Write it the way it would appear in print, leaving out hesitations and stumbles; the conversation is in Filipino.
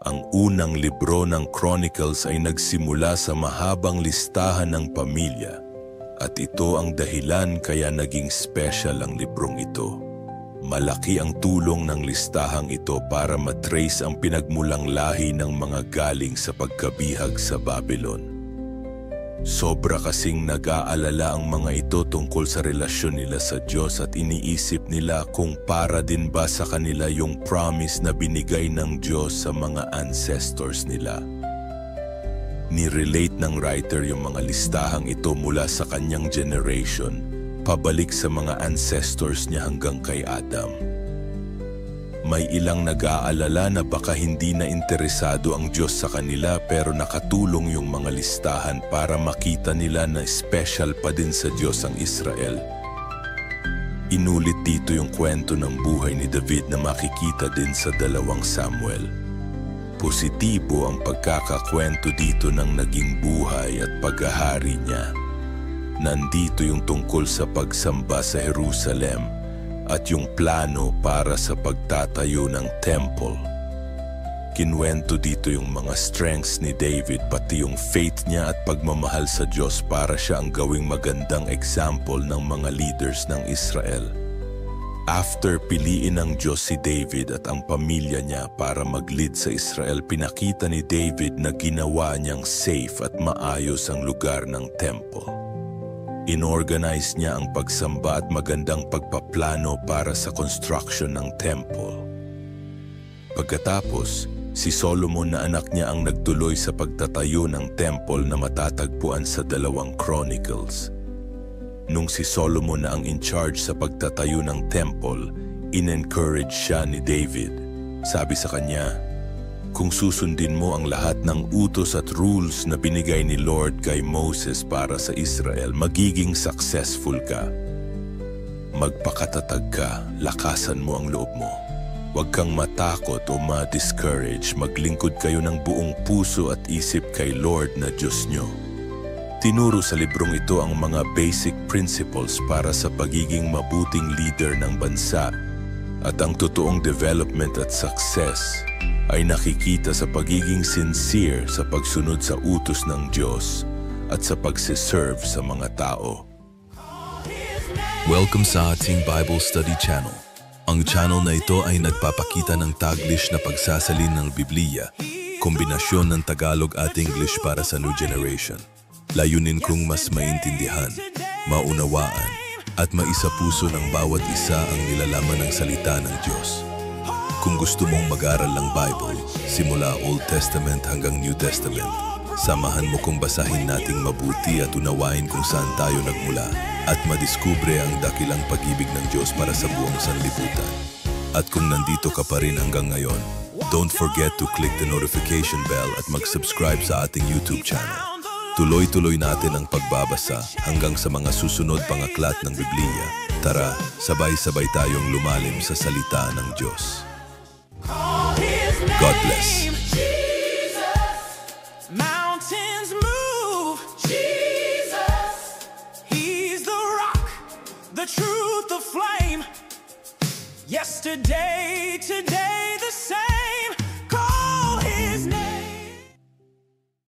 Ang unang libro ng Chronicles ay nagsimula sa mahabang listahan ng pamilya at ito ang dahilan kaya naging special ang librong ito. Malaki ang tulong ng listahang ito para matrace ang pinagmulang lahi ng mga galing sa pagkabihag sa Babylon. Sobra kasing nag-aalala ang mga ito tungkol sa relasyon nila sa Diyos at iniisip nila kung para din ba sa kanila yung promise na binigay ng Diyos sa mga ancestors nila. Nirelate ng writer yung mga listahang ito mula sa kanyang generation, pabalik sa mga ancestors niya hanggang kay Adam. May ilang nag-aalala na baka hindi na interesado ang Diyos sa kanila pero nakatulong yung mga listahan para makita nila na special pa din sa Diyos ang Israel. Inulit dito yung kwento ng buhay ni David na makikita din sa 2 Samuel. Positibo ang pagkakakwento dito ng naging buhay at paghahari niya. Nandito yung tungkol sa pagsamba sa Jerusalem at yung plano para sa pagtatayo ng temple. Kinwento dito yung mga strengths ni David pati yung faith niya at pagmamahal sa Diyos para siya ang gawing magandang example ng mga leaders ng Israel. After piliin ng Diyos si David at ang pamilya niya para mag-lead sa Israel, pinakita ni David na ginawa niyang safe at maayos ang lugar ng temple. Inorganize niya ang pagsamba at magandang pagpaplano para sa construction ng temple. Pagkatapos, si Solomon na anak niya ang nagtuloy sa pagtatayo ng temple na matatagpuan sa 2 Chronicles. Nung si Solomon na ang in charge sa pagtatayo ng temple, in-encourage siya ni David. Sabi sa kanya, "Kung susundin mo ang lahat ng utos at rules na binigay ni Lord kay Moses para sa Israel, magiging successful ka. Magpakatatag ka, lakasan mo ang loob mo. Huwag kang matakot o ma-discourage, maglingkod kayo ng buong puso at isip kay Lord na Diyos nyo." Tinuro sa librong ito ang mga basic principles para sa pagiging mabuting leader ng bansa at ang totoong development at success ay nakikita sa pagiging sincere sa pagsunod sa utos ng Diyos at sa pagsiserve sa mga tao. Welcome sa ating Bible Study Channel. Ang channel na ito ay nagpapakita ng Taglish na pagsasalin ng Biblia, kombinasyon ng Tagalog at English para sa new generation. Layunin kong mas maintindihan, maunawaan, at maisapuso ng bawat isa ang nilalaman ng salita ng Diyos. Kung gusto mong mag-aral ng Bible, simula Old Testament hanggang New Testament, samahan mo kong basahin nating mabuti at unawain kung saan tayo nagmula at madiskubre ang dakilang pag-ibig ng Diyos para sa buong sanlibutan. At kung nandito ka pa rin hanggang ngayon, don't forget to click the notification bell at mag-subscribe sa ating YouTube channel. Tuloy-tuloy natin ang pagbabasa hanggang sa mga susunod pang aklat ng Biblia. Tara, sabay-sabay tayong lumalim sa salita ng Diyos. God bless. Mountains move. Jesus. He's the rock, the truth, the flame. Yesterday, today, the same.